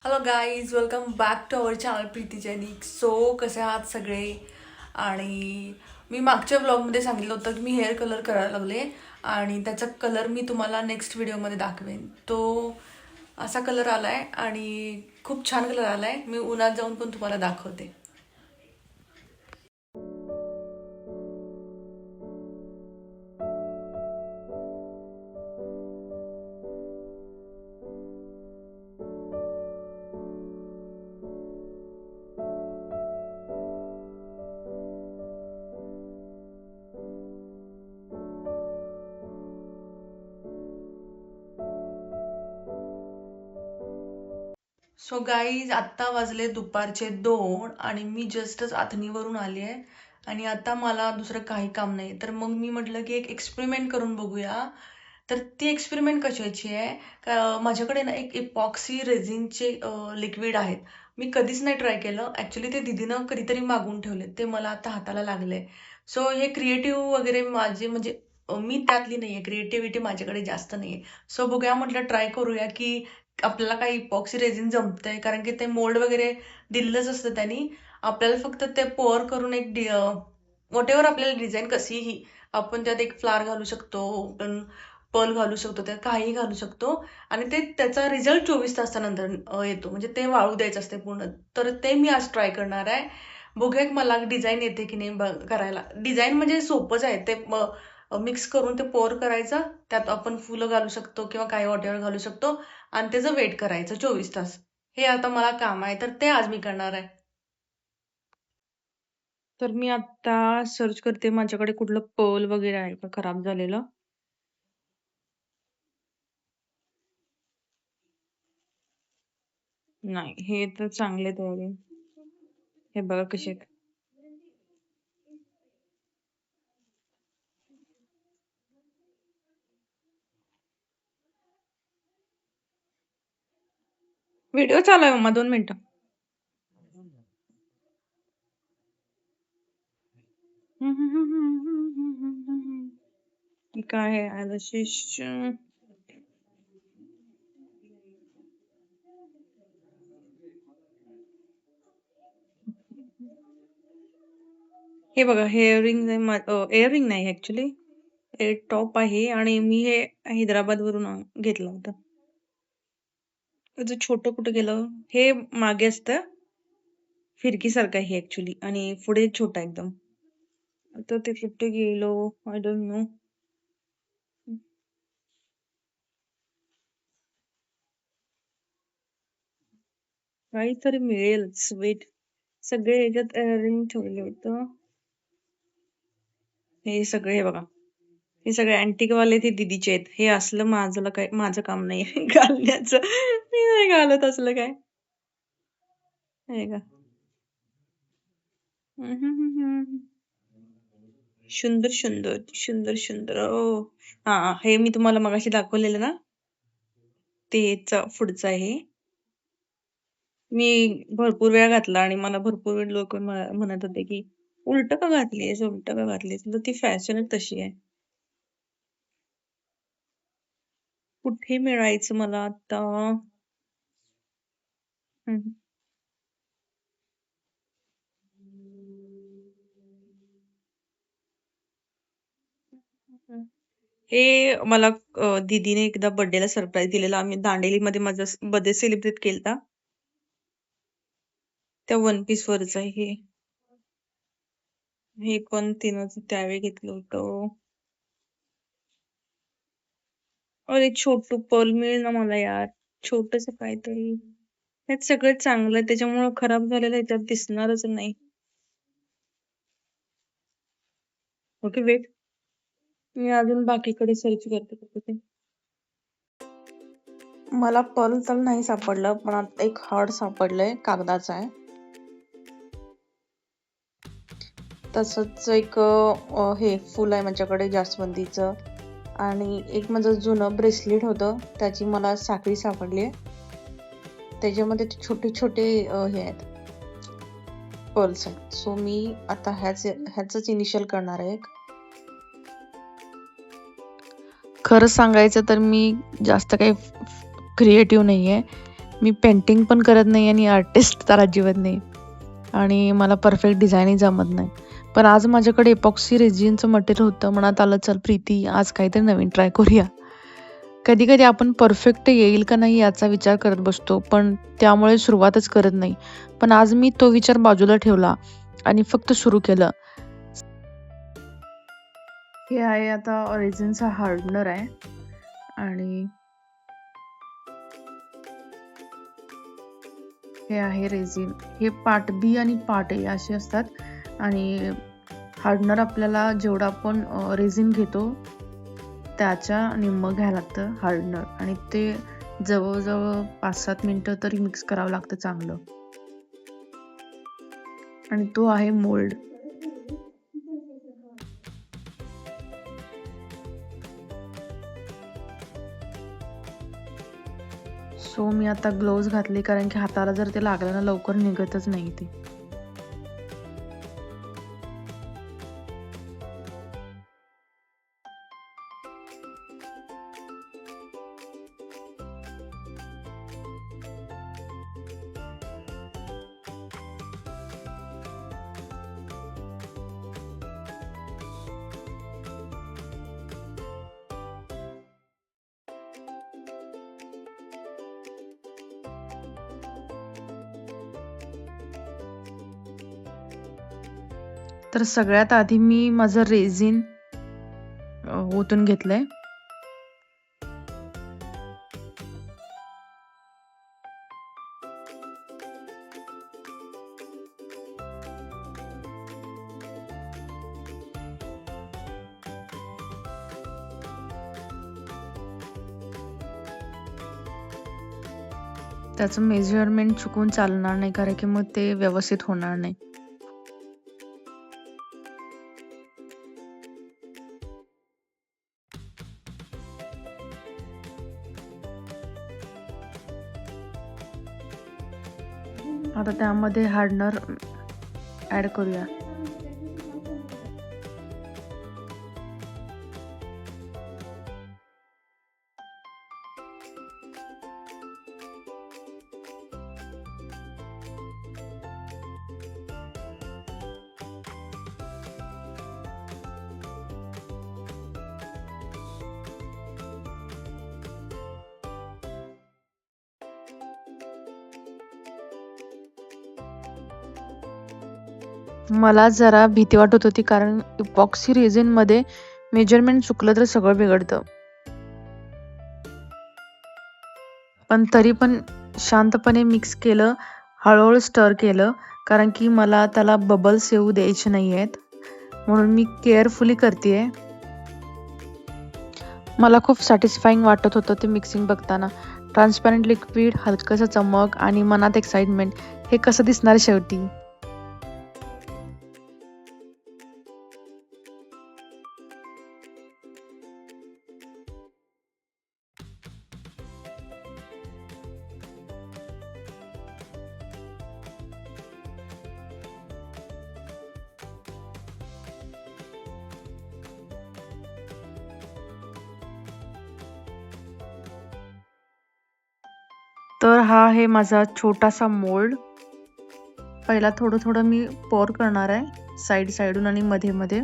Hello guys, welcome back to our channel Preeti Jainik. So कसे आहात सगळे? आणि मी मागच्या ब्लॉगमध्ये सांगितलं होतं की मी हेअर कलर करायला लागले आणि त्याचा कलर मी तुम्हाला नेक्स्ट व्हिडिओमध्ये दाखवेन. तो असा कलर आला आहे आणि खूप छान कलर आला आहे. मी उन्हात जाऊन पण तुम्हाला दाखवते. सो गाईज, आत्ता वाजले दुपारचे 2 आणि मी जस्टच आथनीवरून आली आहे आणि आता मला दुसरं काही काम नाही. तर मग मी म्हटलं की एक एक्सपेरिमेंट करून बघूया. तर ती एक्सपेरिमेंट कशाची आहे माझ्याकडे ना एक इपॉक्सी रेझिनचे लिक्विड आहेत. मी कधीच नाही ट्राय केलं. ॲक्च्युली ते दीदीनं कधीतरी मागून ठेवले. ते मला आता हाताला लागले. सो हे क्रिएटिव्ह वगैरे माझे म्हणजे मी त्यातली नाही आहे. क्रिएटिव्हिटी माझ्याकडे जास्त नाही आहे. सो बघूया म्हटलं, ट्राय करूया की आपल्याला काही इपॉक्सी रेझिन जमतंय, कारण की ते मोल्ड वगैरे दिलेलंच असतं त्यांनी. आपल्याला फक्त ते पोअर करून एक व्हॉटेवर आपल्याला डिझाईन कशीही आपण त्यात एक फ्लावर घालू शकतो, पण पर्ल घालू शकतो, त्यात काहीही घालू शकतो आणि ते त्याचा रिझल्ट 24 तासानंतर येतो. म्हणजे ते वाळू द्यायचं असते पूर्ण. तर ते मी आज ट्राय करणार आहे. बघूया की मला डिझाईन येते की नाही करायला. डिझाईन म्हणजे सोपंच आहे. ते मिक्स करून ते पोअर करायचं, त्यात आपण फुलं घालू शकतो किंवा काही व्हॉटेवर घालू शकतो आणि त्याचं वेट करायचं 24 तास. हे आता मला काम आहे, तर ते आज मी करणार आहे. तर मी आता सर्च करते माझ्याकडे कुठलं पर्ल वगैरे आहे का खराब झालेलं. नाही, हे तर चांगले तयारी. हे बघा कसे आहेत. व्हिडिओ चालू आहे मम्मा, 2 मिनिटं. हे काय आहे? आयलॅशेस. हे बघा, हेअरिंग इयरिंग नाही ऍक्च्युली, हे टॉप आहे आणि मी हे हैदराबाद वरून घेतलं होतं. त्याचं छोटं कुठं गेलं? हे मागे असतं, फिरकीसारखं आहे ऍक्च्युली, आणि पुढे छोटा एकदम. आता ते कुठे गेलो? I don't know. काहीतरी मिळेलच, वेट. सगळे ह्याच्यात इयरिंग ठेवले होतं. हे सगळे, हे बघा, हे सगळे अँटिक वाले ते दीदीचे आहेत. हे असलं माझं काम नाही घालण्याचं. मी नाही घालत असलं काय. हे का, सुंदर सुंदर सुंदर सुंदर. ओ, हा, हे मी तुम्हाला मगाशी दाखवलेलं ना, तेच पुढचं आहे. मी भरपूर वेळा घातला आणि मला भरपूर वेळ लोक म्हणत होते की उलट का घातलीयस, उलट का घातलीयस. तर ती फॅशनच तशी आहे. कुठे मिळायचं मला आता? हम्म. हे मला दीदीने एकदा बर्थडेला सरप्राईज दिलेला. आम्ही दांडेलीमध्ये माझा बर्थडे सेलिब्रेट केलता. त्या वन पीस वरच आहे हे. हे पण तिनं त्यावेळी घेतलं होतं. अरे, छोटू पर्ल मिळेल ना मला यार, छोटस काहीतरी. हे सगळं चांगलं आहे, त्याच्यामुळे खराब झालेलं ह्याच्यात दिसणारच नाही. Okay, weight. मी अजून बाकीकडे सर्च करते कुठे. मला पर्ल तर नाही सापडलं, पण आता एक हार्ड सापडलंय, कागदाचा आहे. तसंच एक हे फुल आहे माझ्याकडे जास्वंदीचं. आणि एक माझं जुनं ब्रेसलेट होतं, त्याची मला साखळी सापडली आहे. त्याच्यामध्ये छोटे छोटे हे आहेत, पर्ल्स आहेत. सो मी आता ह्याच इनिशियल करणार आहे. खरं सांगायचं तर मी जास्त काही क्रिएटिव्ह नाही आहे. मी पेंटिंग पण करत नाही आणि आर्टिस्ट तर अजिबात नाही आणि मला परफेक्ट डिझाईनही जमत नाही. पण आज माझ्याकडे एपॉक्सी रेझिनचं मटेरियल होतं. मनात आलं चल प्रीती आज काहीतरी नवीन ट्राय करूया. कधी कधी आपण परफेक्ट येईल का नाही याचा विचार करत बसतो, पण त्यामुळे सुरुवातच करत नाही. पण आज मी तो विचार बाजूला ठेवला आणि फक्त सुरू केलं. हे आहे आता रेझिनचा हार्डनर आहे आणि हे आहे रेझिन. हे पार्ट बी आणि पार्ट ए असे असतात आणि हार्डनर आपल्याला जेवढा आपण रेझिन घेतो त्याच्या निम्मं घ्यायला लागतं हार्डनर आणि ते जवळजवळ 5-7 मिनटं तरी मिक्स करावं लागतं चांगलं. आणि तो आहे मोल्ड. सो मी आता ग्लोव्ज घातले कारण की हाताला जर ते लागलं ना लवकर निघतच नाही ते. तर सगळ्यात आधी मी माझं रेझिन ओतून घेतलंय. त्याचं मेजरमेंट चुकून चालणार नाही कारण की मग ते व्यवस्थित होणार नाही. आता त्यामध्ये हार्डनर ऍड करूया. मला जरा भीती वाटत होती कारण इपॉक्सी रेझिन मध्ये मेजरमेंट चुकलं तर सगळं बिघडतं. पण तरी पण शांतपणे मिक्स केलं, हळूहळू स्टर केलं कारण की मला त्याला बबल्स येऊ द्यायचे नाही आहेत म्हणून मी केअरफुली करतेय. मला खूप सॅटिस्फाईंग वाटत होतं ते मिक्सिंग बघताना. ट्रान्सपॅरंट लिक्विड, हलकंसं चमक आणि मनात एक्साइटमेंट. हे कसं दिसणार शेवटी. तर हा आहे माझा छोटासा मोल्ड. पहिला थोडं थोडं मी पोर करणार आहे साईडून आणि मध्ये मध्ये.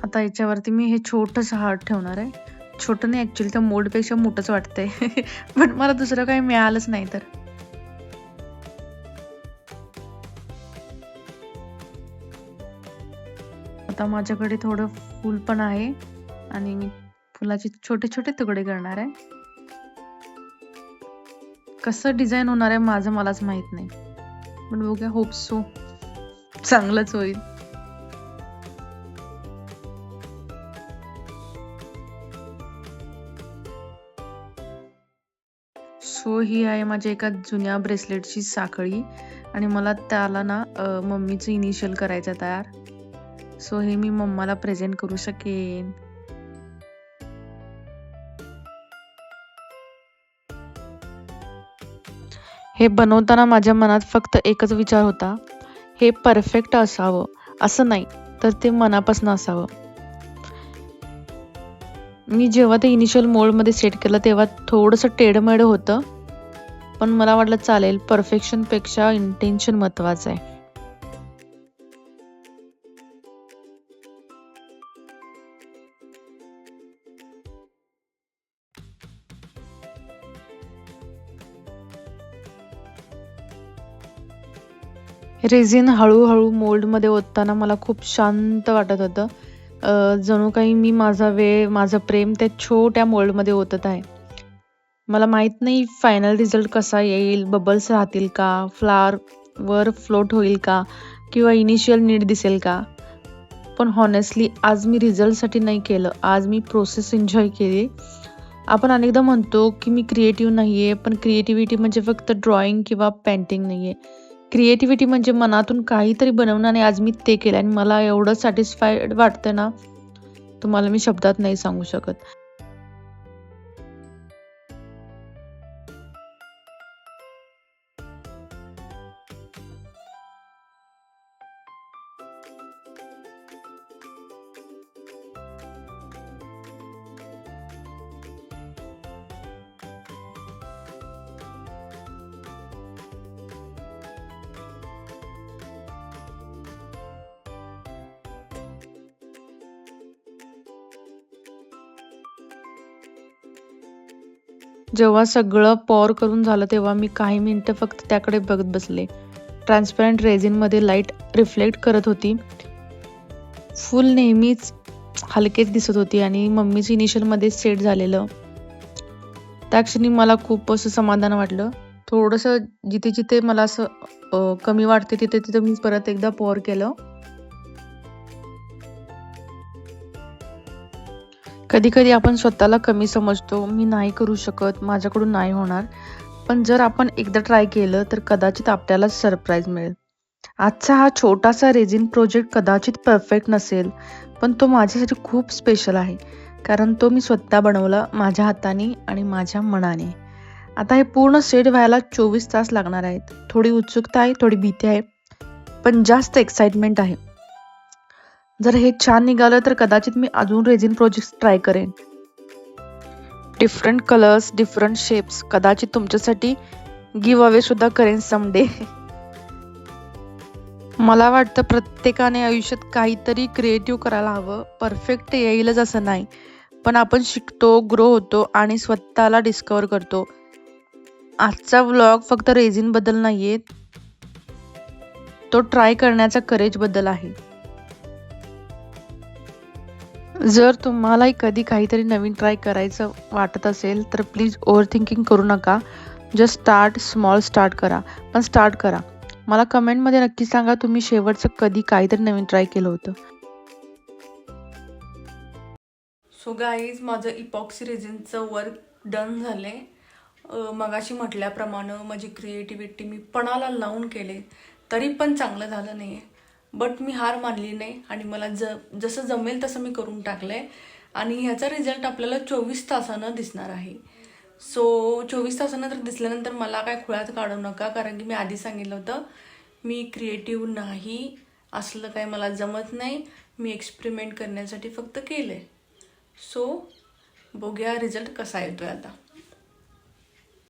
आता याच्यावरती मी हे छोटंसं हार्ट ठेवणार आहे. छोटं नाही, ऍक्च्युली त्या मोल्ड पेक्षा मोठंच वाटतंय पण मला दुसरं काही मिळालंच नाही तर. आता माझ्याकडे थोडं फूल पण आहे आणि मी फुलाचे छोटे छोटे तुकडे करणार आहे. कसं डिझाईन होणार आहे माझं मलाच माहित नाही, पण बघूया, होप सो चांगलंच होईल. सो ही आहे माझ्या एका जुन्या ब्रेसलेटची साखळी आणि मला त्याला ना मम्मीचं इनिशियल करायचं तयार. सो हे मी मम्माला प्रेझेंट करू शकेन. हे बनवताना माझ्या मनात फक्त एकच विचार होता, हे परफेक्ट असावं, असं नाही तर ते मनापासून असावं. मी जेव्हा ते इनिशियल मोल्डमध्ये सेट केलं तेव्हा थोडंसं टेढमेढ होतं, पण मला वाटलं चालेल, परफेक्शनपेक्षा इंटेन्शन महत्वाचं आहे. रेझिन हळूहळू मोल्डमध्ये ओतताना मला खूप शांत वाटत होतं. जणू काही मी माझा वेळ, माझं प्रेम त्या छोट्या मोल्डमध्ये ओतत आहे. मला माहित नाही फायनल रिझल्ट कसा येईल, बबल्स राहतील का, फ्लावर वर फ्लोट होईल का, किंवा इनिशियल नीट दिसेल का. पण हॉनेस्टली आज मी रिझल्टसाठी नाही केलं, आज मी प्रोसेस एन्जॉय केली. आपण अनेकदा म्हणतो की मी क्रिएटिव्ह नाहीये, पण क्रिएटिव्हिटी म्हणजे फक्त ड्रॉइंग किंवा पेंटिंग नाहीये. क्रिएटिव्हिटी म्हणजे मनातून काहीतरी बनवणं आणि आज मी ते केलं आणि मला एवढं सॅटिस्फाईड वाटतं ना, तुम्हाला मी शब्दात नाही सांगू शकत. जेव्हा सगळं पॉर करून झालं तेव्हा मी काही मिनिटं फक्त त्याकडे बघत बसले. ट्रान्सपरंट रेझिनमध्ये लाईट रिफ्लेक्ट करत होती. फुल नेहमीच हलकेच दिसत होती आणि मम्मीचं इनिशियलमध्ये सेट झालेलं. त्या क्षणी मला खूप असं समाधान वाटलं. थोडंसं जिथे जिथे मला असं कमी वाटते तिथे तिथे मी परत एकदा पॉर केलं. कधी कधी आपण स्वतःला कमी समजतो, मी नाही करू शकत, माझ्याकडून नाही होणार. पण जर आपण एकदा ट्राय केलं तर कदाचित आपल्याला सरप्राईज मिळेल. आजचा हा छोटासा रेझिन प्रोजेक्ट कदाचित परफेक्ट नसेल, पण तो माझ्यासाठी खूप स्पेशल आहे. कारण तो मी स्वतः बनवला माझ्या हाताने आणि माझ्या मनाने. आता हे पूर्ण सेट व्हायला 24 तास लागणार आहेत. थोडी उत्सुकता आहे, थोडी भीती आहे, पण जास्त एक्साइटमेंट आहे. जर हे छान निघालं तर कदाचित मी अजून रेझिन प्रोजेक्ट ट्राय करेन. डिफरंट कलर्स, डिफरंट शेप्स, कदाचित तुमच्यासाठी गिव्ह अवे सुद्धा करेन समडे. मला वाटतं प्रत्येकाने आयुष्यात काहीतरी क्रिएटिव्ह करायला हवं. परफेक्ट येईलच असं नाही, पण आपण शिकतो, ग्रो होतो आणि स्वतःला डिस्कवर करतो. आजचा व्लॉग फक्त रेझिन बद्दल नाहीये, तो ट्राय करण्याचा करेज बद्दल आहे. जर तुम्हालाही कधी काहीतरी नवीन ट्राय करायचं वाटत असेल तर प्लीज ओव्हर थिंकिंग करू नका. जस्ट स्टार्ट स्मॉल, स्टार्ट करा, पण स्टार्ट करा. मला कमेंटमध्ये नक्की सांगा तुम्ही शेवटचं कधी काहीतरी नवीन ट्राय केलं होतं. सो गाईज, माझं इपॉक्सी रेझिनचं वर्क डन झाले. मगाशी म्हटल्याप्रमाणे माझी क्रिएटिव्हिटी मी पणाला लावून केले तरी पण चांगलं झालं नाही आहे. बट मी हार मानली नाही आणि मला जसं जमेल तसं मी करून टाकलं आहे आणि ह्याचा रिझल्ट आपल्याला 24 तासानं दिसणार आहे. सो 24 तासानं तर दिसल्यानंतर मला काय खुळ्यात काढू नका, कारण की मी आधी सांगितलं होतं मी क्रिएटिव्ह नाही, असलं काय मला जमत नाही, मी एक्सपेरिमेंट करण्यासाठी फक्त केलं आहे. सो बघूया रिझल्ट कसा येतोय आता.